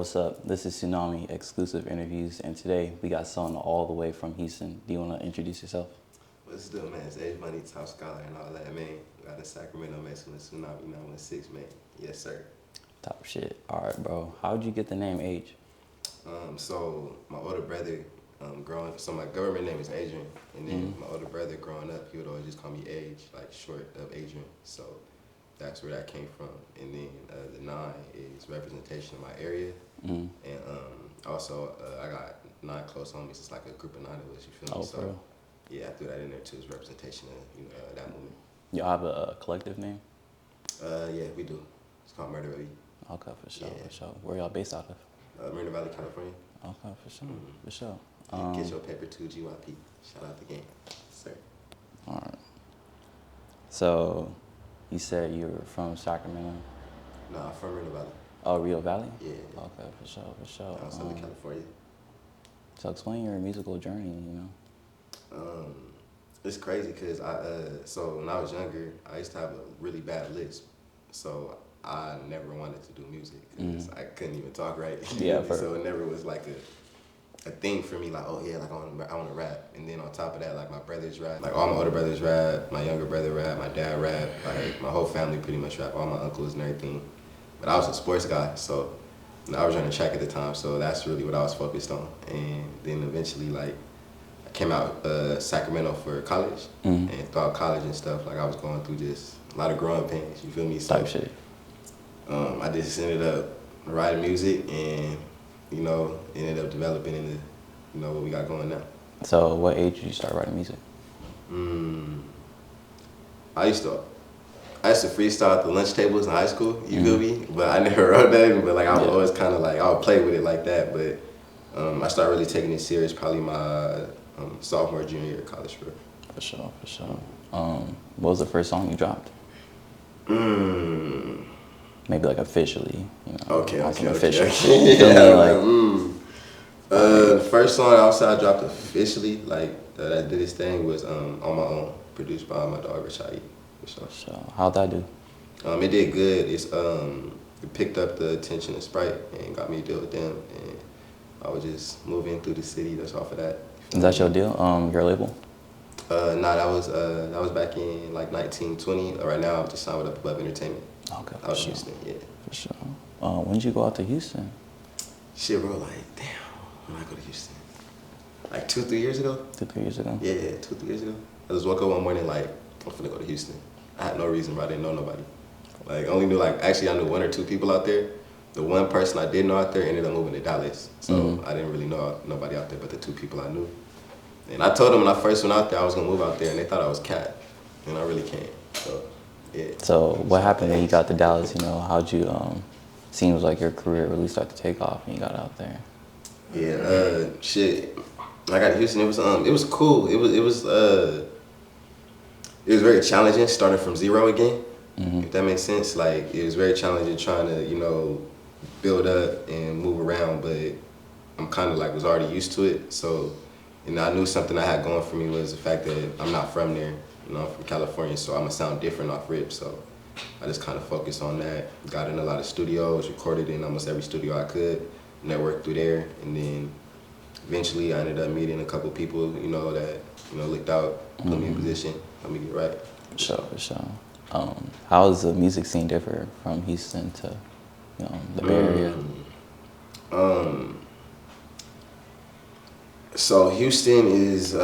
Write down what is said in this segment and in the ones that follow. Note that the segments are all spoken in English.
what's up? This is Tsunamii exclusive interviews, and today we got someone all the way from Houston. Do you want to introduce yourself? What's good, man? It's Age Money, Top Scholar, and all that, man. Got in Sacramento, messing with Tsunamii 916, man. Yes, sir. Top shit. All right, bro. How'd you get the name Age? So my older brother, so my government name is Adrian, and then my older brother growing up, he would always just call me Age, like short of Adrian. So that's where that came from. And then the 9 is representation of my area, and also I got 9 close homies. It's like a group of 9 of us. You feel me? Oh, for real? Yeah, I threw that in there too. It's representation of that movement. Y'all have a collective name? Yeah, we do. It's called Murder Baby. Okay, for sure, Yeah. for sure. Where y'all based out of? Marina Valley, California. Okay, for sure, for sure. Get your paper too, GYP. Shout out the game, sir. All right. So, you said you were from Sacramento? No, I'm from Marina Valley. Oh, Rio Valley? Yeah. Okay, for sure, for sure. I'm Southern California. So explain your musical journey, you know? It's crazy because so when I was younger, I used to have a really bad lisp. So I never wanted to do music because I couldn't even talk right. Yeah, so it never was like a thing for me, like, oh yeah, like I want to rap. And then on top of that, like my brothers rap, like all my older brothers rap, my younger brother rap, my dad rap, like my whole family pretty much rap, all my uncles and everything. But I was a sports guy, so I was running track at the time, so that's really what I was focused on. And then eventually, like, I came out Sacramento for college, and throughout college and stuff, like I was going through just a lot of growing pains, you feel me? So, Type shit. I just ended up writing music and, you know, ended up developing into, you know, what we got going now. So what age did you start writing music? I used to freestyle at the lunch tables in high school, you feel me? But I never wrote that, but like I was always kind of like, I would play with it like that, but I started really taking it serious probably my sophomore, junior year of college. For sure, for sure. What was the first song you dropped? Maybe like officially, you know. Okay. Official. The first song I dropped officially, like that did this thing was On My Own, produced by my dog Rashai. So how'd that do? It did good. It picked up the attention of Sprite and got me to deal with them, and I was just moving through the city. That's off of that. Is that your deal? Your label? Nah, that was back in like 1920. Right now, I'm just signed with Above Entertainment. Okay, out of Houston, yeah. For sure. When did you go out to Houston? Shit, bro, like, damn, when I go to Houston? Like 2-3 years ago? 2-3 years ago? Yeah, 2-3 years ago. I just woke up one morning like, I'm finna go to Houston. I had no reason, bro. I didn't know nobody. Like, only knew, like, actually I knew 1 or 2 people out there. The one person I did know out there ended up moving to Dallas. So I didn't really know nobody out there but the 2 people I knew. And I told them when I first went out there I was gonna move out there, and they thought I was cat. And I really can't. So, yeah. So what happened when you got to Dallas? You know, how'd you, seems like your career really started to take off when you got out there? Yeah, shit. I got to Houston, it was cool. It was very challenging starting from zero again. If that makes sense. Like, it was very challenging trying to, you know, build up and move around, but I'm kind of like was already used to it. So, and I knew something I had going for me was the fact that I'm not from there. You know, I'm from California, so I'm gonna sound different off rip. So I just kind of focused on that. Got in a lot of studios, recorded in almost every studio I could, networked through there, and then eventually I ended up meeting a couple people, you know, that, you know, looked out, put me in position, helped me get right. For sure. How does the music scene differ from Houston to, you know, the Bay Area? So Houston is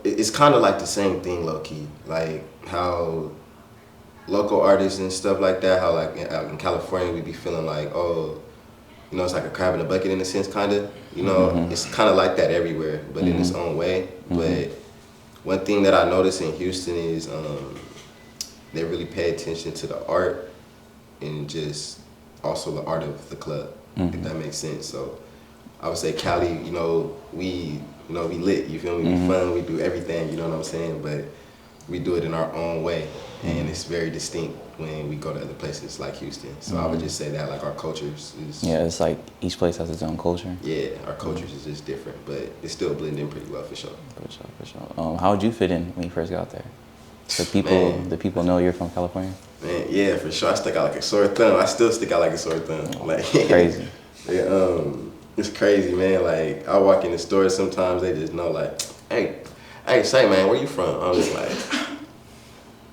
it's kind of like the same thing, low key. Like how local artists and stuff like that. How like in California we be feeling like, oh, you know, it's like a crab in a bucket in a sense, kind of. You know, it's kind of like that everywhere, but in its own way. But one thing that I noticed in Houston is they really pay attention to the art and just also the art of the club, if that makes sense. So I would say Cali, you know, we lit, you feel me? We fun, we do everything, you know what I'm saying? But we do it in our own way, and it's very distinct when we go to other places like Houston. So I would just say that, like, our cultures is... Yeah, it's like each place has its own culture. Yeah, our cultures is just different, but it's still blending pretty well, for sure. For sure. How would you fit in when you first got there? The people know you're from California? Man, yeah, for sure. I stick out like a sore thumb. I still stick out like a sore thumb. Like Crazy. Yeah, it's crazy, man. Like I walk in the store sometimes, they just know like, hey, say man, where you from? I'm just like,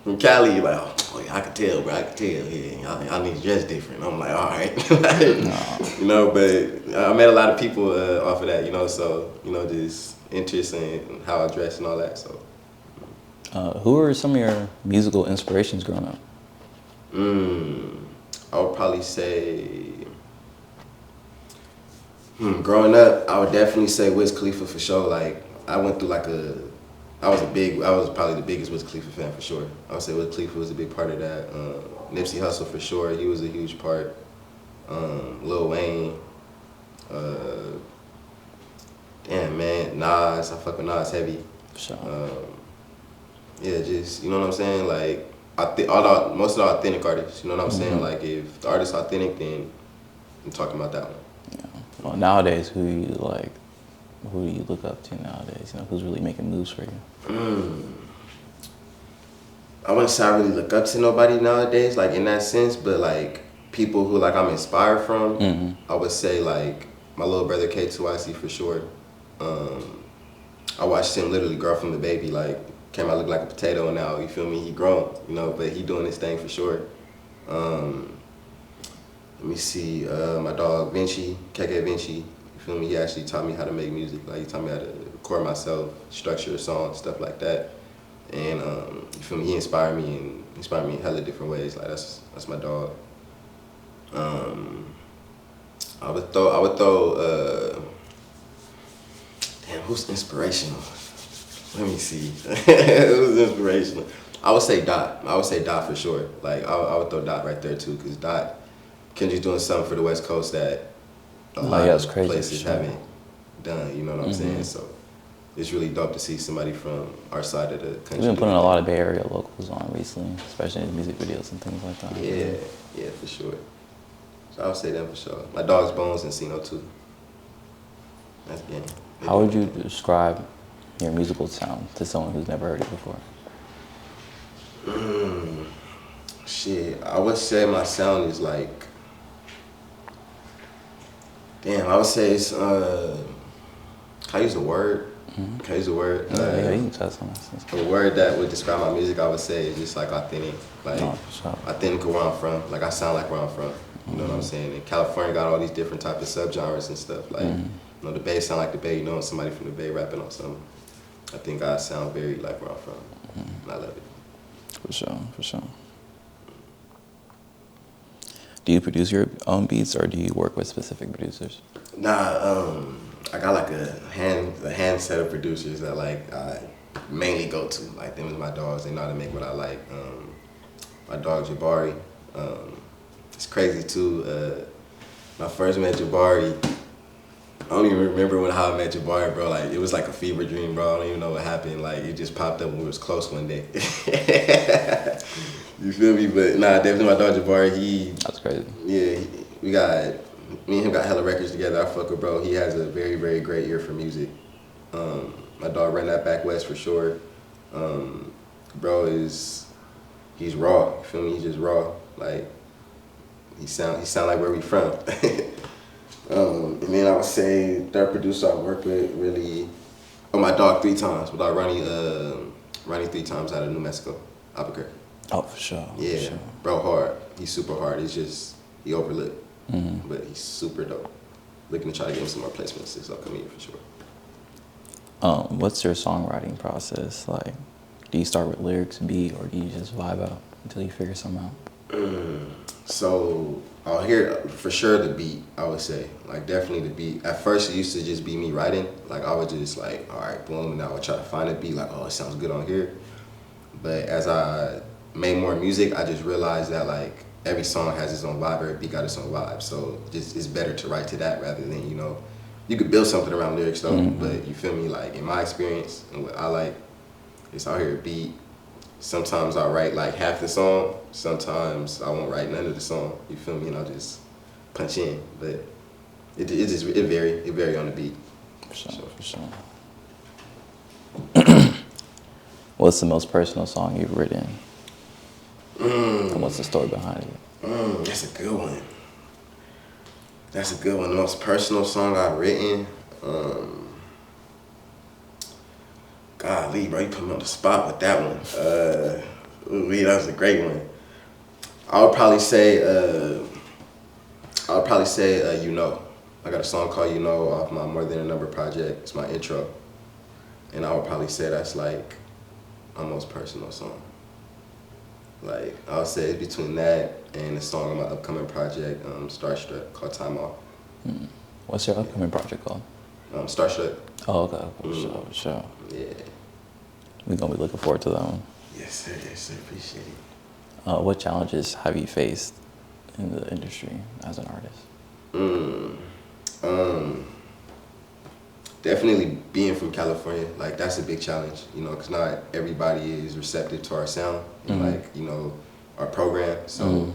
from Cali. You're like, oh yeah, I can tell, bro. I can tell. Yeah, I need to dress different. I'm like, all right, you know. But I met a lot of people off of that, you know. So just interest in how I dress and all that. So. Who are some of your musical inspirations growing up? I would probably say, growing up, I would definitely say Wiz Khalifa for sure. Like, I went through like I was probably the biggest Wiz Khalifa fan for sure. I would say Wiz Khalifa was a big part of that. Nipsey Hussle for sure, he was a huge part. Lil Wayne, damn man, Nas, I fuck with Nas heavy. For sure. Yeah, just, you know what I'm saying? Like, most of the authentic artists, you know what I'm saying? Like, if the artist's authentic, then I'm talking about that one. Yeah. Well, nowadays, who do you look up to nowadays? You know, who's really making moves for you? I wouldn't say I really look up to nobody nowadays, like, in that sense, but, like, people who, like, I'm inspired from, I would say, like, my little brother K2IC for sure. I watched him literally grow from the baby, like, came out looking like a potato now, you feel me? He grown, you know, but he doing his thing for sure. Let me see, my dog Vinci K, Vinci, you feel me? He actually taught me how to make music. Like, he taught me how to record myself, structure a song, stuff like that. And you feel me? He inspired me in hella different ways. Like, that's my dog. I would throw damn, who's inspirational? Let me see. Who's inspirational? I would say Dot. For sure. Like, I would throw Dot right there too, because Kendrick's doing something for the West Coast that a lot of places haven't done. You know what I'm saying? So it's really dope to see somebody from our side of the country. We've been putting a lot of Bay Area locals on recently, especially in music videos and things like that. Yeah, for sure. So I would say that for sure. My dog's Bones and Sino too. That's game. How would you describe your musical sound to someone who's never heard it before? Shit, I would say my sound is like, I would say it's, can I use a word? Can I use a word? Yeah, you can touch on that. A word that would describe my music, I would say, is just like authentic. Like, authentic where I'm from. Like, I sound like where I'm from. You know what I'm saying? And California got all these different types of subgenres and stuff. Like, you know, the Bay sound like the Bay. You know, somebody from the Bay rapping on something. I think I sound very like where I'm from. And I love it. For sure. Do you produce your own beats, or do you work with specific producers? Nah, I got like a hand set of producers that like I mainly go to. Like, them is my dogs. They know how to make what I like. My dog Jabari. It's crazy too. When I first met Jabari, I don't even remember how I met Jabari, bro. Like, it was like a fever dream, bro. I don't even know what happened. Like, it just popped up when we was close one day. You feel me? But nah, definitely my dog Jabari, That's crazy. Yeah, me and him got hella records together. I fuck with bro. He has a very, very great ear for music. My dog ran that back west for sure. Bro he's raw. You feel me? He's just raw. Like, he sound like where we from. And then I would say third producer I work with really, my dog 3 times. My dog Ronnie 3 times out of New Mexico, Albuquerque. Oh, for sure. Yeah, for sure. Bro hard. He's super hard. He's just, he overlooked. But he's super dope. Looking to try to get him some more placements this upcoming year for sure. What's your songwriting process like? Do you start with lyrics, beat, or do you just vibe out until you figure something out? So I'll hear for sure the beat, I would say. Like, definitely the beat. At first it used to just be me writing. Like, I would just like, all right, boom, and I would try to find a beat, like, oh, it sounds good on here. But as I made more music, I just realized that like every song has its own vibe, every beat got its own vibe. So just it's better to write to that rather than, you know, you could build something around lyrics though, but you feel me, like in my experience and what I like, it's out here a beat. Sometimes I write like half the song, sometimes I won't write none of the song, you feel me, and I'll just punch in. But it vary on the beat. For sure. What What's the most personal song you've written? And what's the story behind it? That's a good one. That's a good one. The most personal song I've written. Golly, bro, you put me on the spot with that one. That was a great one. I would probably say, You Know. I got a song called You Know off my More Than a Number project. It's my intro. And I would probably say that's like my most personal song. Like, I would say it's between that and the song on my upcoming project, Starstruck, called Time Off. What's your upcoming project called? Starstruck. Oh, okay. For sure. Yeah. We're going to be looking forward to that one. Yes, sir. Appreciate it. What challenges have you faced in the industry as an artist? Definitely being from California, like that's a big challenge, you know, because not everybody is receptive to our sound and like, you know, our program. So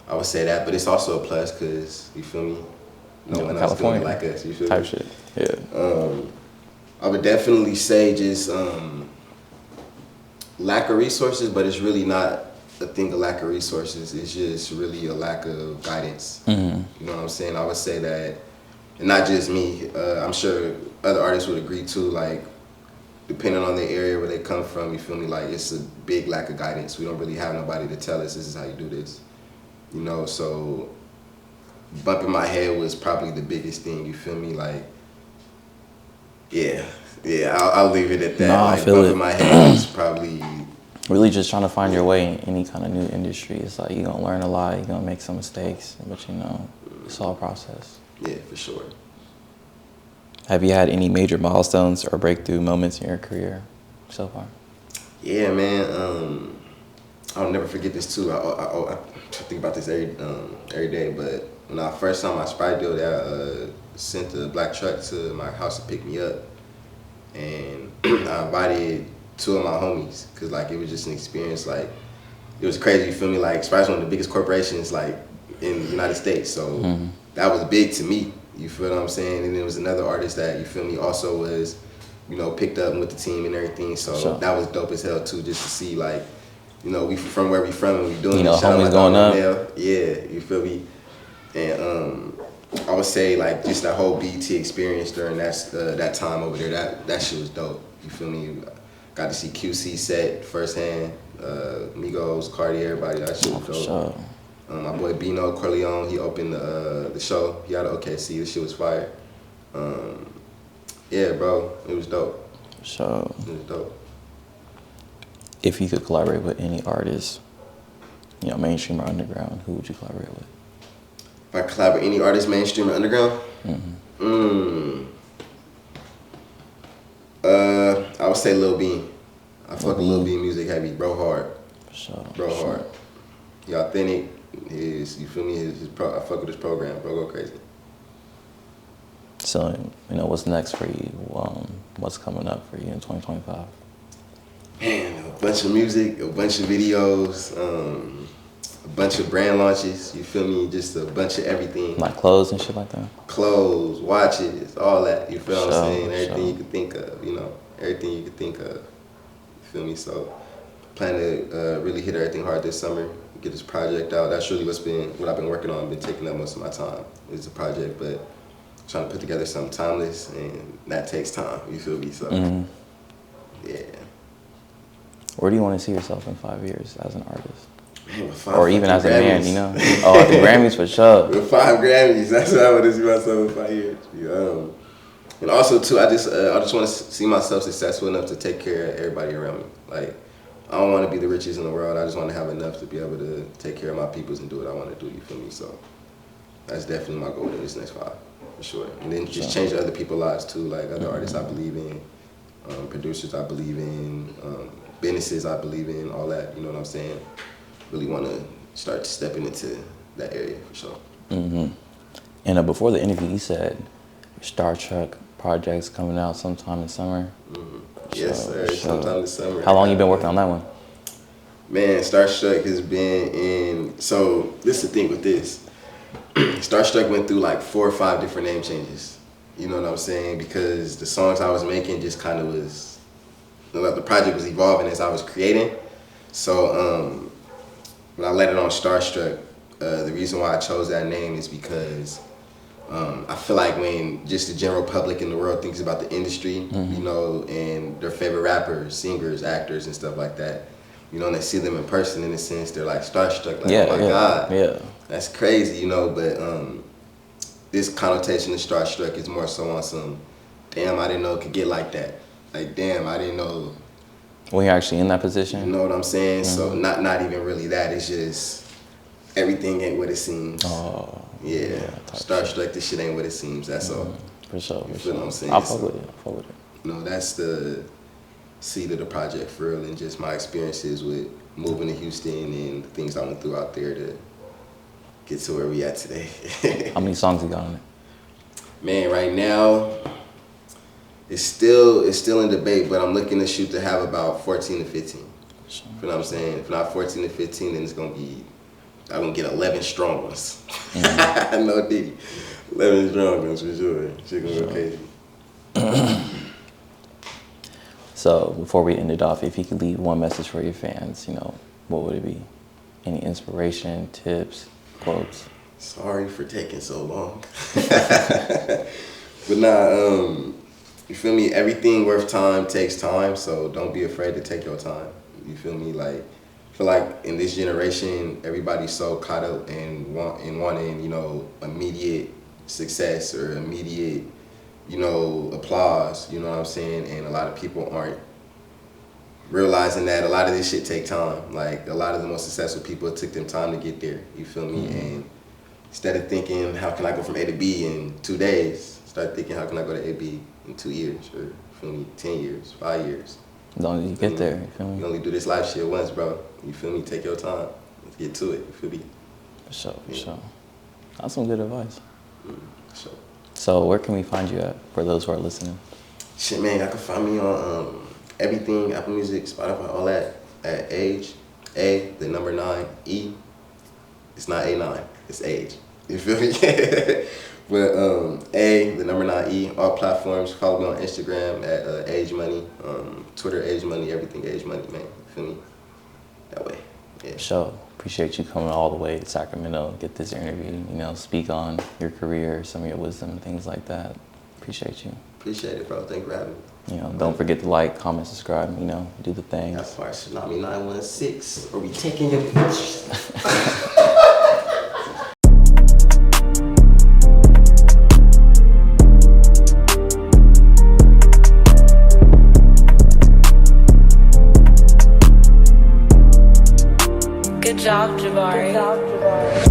I would say that, but it's also a plus because, you feel me? No one else doing it like us, you feel type me? Shit, yeah. I would definitely say just lack of resources, but it's really not a thing of lack of resources. It's just really a lack of guidance. You know what I'm saying? I would say that, and not just me, I'm sure other artists would agree too, like, depending on the area where they come from, you feel me, like, it's a big lack of guidance. We don't really have nobody to tell us this is how you do this, you know, so bumping my head was probably the biggest thing, you feel me, like, I'll leave it at that. Nah, like, I feel bumping it. my head was probably... Really just trying to find your way in any kind of new industry. It's like you're going to learn a lot, you're going to make some mistakes, but you know, it's all a process. Yeah, for sure. Have you had any major milestones or breakthrough moments in your career so far? Yeah, man. I'll never forget this too. I think about this every day. But when I first saw my Sprite deal, I sent a black truck to my house to pick me up, and I invited 2 of my homies because like it was just an experience. Like it was crazy. You feel me? Like Sprite's one of the biggest corporations like in the United States, so that was big to me. You feel what I'm saying? And there was another artist that, you feel me, also was, you know, picked up with the team and everything. So that was dope as hell too, just to see like, you know, we from where we from and we doing, you know, it. Shout out homies going up. Yeah, you feel me? And I would say like just that whole BET experience during that time over there, that shit was dope. You feel me? Got to see QC set firsthand, Migos, Cardi, everybody. That shit was dope. Sure. My boy Bino Corleone, he opened the show. He had an OKC. The shit was fire. Yeah, bro, it was dope. So, It was dope. if you could collaborate with any artist, you know, mainstream or underground, who would you collaborate with? If I collaborate with any artist, mainstream or underground, I would say Lil Bean. I fuck with Lil Bean music heavy, bro hard. Bro hard. He authentic. You feel me? I fuck with his program, bro, go crazy. So, you know, what's next for you? What's coming up for you in 2025? Man, a bunch of music, a bunch of videos, a bunch of brand launches, you feel me? Just a bunch of everything. Like clothes and shit like that? Clothes, watches, all that, you feel what I'm saying? Everything you could think of, you know, everything you could think of, you feel me? So, plan to really hit everything hard this summer, get this project out. That's really what I've been working on, been taking up most of my time, is the project, but trying to put together something timeless, and that takes time, you feel me? So, yeah. Where do you want to see yourself in 5 years as an artist? Man, or even as a man, you know? Oh, the Grammys for sure. With 5 Grammys, that's how I want to see myself in 5 years. And also too, I just want to see myself successful enough to take care of everybody around me. Like, I don't want to be the richest in the world. I just want to have enough to be able to take care of my peoples and do what I want to do. You feel me? So that's definitely my goal in this next 5, for sure. And then just change other people's lives too, like other artists I believe in, producers I believe in, businesses I believe in, all that. You know what I'm saying? Really want to start stepping into that area for sure. And before the interview, you said Starstruck project's coming out sometime in summer. Yes, sir. Sometime this summer. How long you been working on that one? Man, Starstruck has been in. So this is the thing with this. Starstruck went through like 4 or 5 different name changes. You know what I'm saying? Because the songs I was making just kind of was the project was evolving as I was creating. So when I let it on Starstruck, the reason why I chose that name is because I feel like when just the general public in the world thinks about the industry, you know, and their favorite rappers, singers, actors, and stuff like that, you know, and they see them in person, in a sense, they're like starstruck, like, oh my God, that's crazy, you know. But this connotation of starstruck is more so on some, damn, I didn't know it could get like that. Like, damn, I didn't know. When you're actually in that position? You know what I'm saying? So not even really that. It's just everything ain't what it seems. Oh. Yeah. Starstruck, this shit ain't what it seems. That's all. For sure. You feel what I'm saying? I'll fuck with it. You know, that's the seed of the project for real, and just my experiences with moving to Houston and the things I went through out there to get to where we at today. How many songs you got on it? Man, right now, it's still in debate, but I'm looking to shoot to have about 14 to 15. Sure. You know what I'm saying? If not 14 to 15, then it's gonna be, I'm gonna get 11 strong ones. No Diddy. 11 strong ones for sure. Shit gonna go crazy. So before we end it off, if you could leave one message for your fans, you know, what would it be? Any inspiration, tips, quotes? Sorry for taking so long. But nah, you feel me? Everything worth time takes time, so don't be afraid to take your time. You feel me? Like, I feel like in this generation, everybody's so caught up in wanting, you know, immediate success or immediate, you know, applause. You know what I'm saying? And a lot of people aren't realizing that a lot of this shit take time. Like, a lot of the most successful people, it took them time to get there. You feel me? And instead of thinking, how can I go from A to B in 2 days? Start thinking, how can I go to A, B in 2 years? Or, you feel me, 10 years, 5 years. As long as you get there, you feel me? You only do this life shit once, bro. You feel me? Take your time. Let's get to it. You feel me? For sure. That's some good advice. For sure. So where can we find you at for those who are listening? Shit, man, y'all can find me on everything, Apple Music, Spotify, all that, at Age, A, the number 9, E. It's not A9, it's Age. You feel me? But A, the number 9, E, all platforms. Follow me on Instagram at Age Money, Twitter Age Money, everything Age Money, man. You feel me? That way, yeah. Sure. Appreciate you coming all the way to Sacramento, get this interview, you know, speak on your career, some of your wisdom, things like that. Appreciate you. Appreciate it, bro. Thank you for having me. You know, don't forget to like, comment, subscribe, you know, do the thing. That's part Tsunamii 916, or we taking your pictures. Good job, Jabari.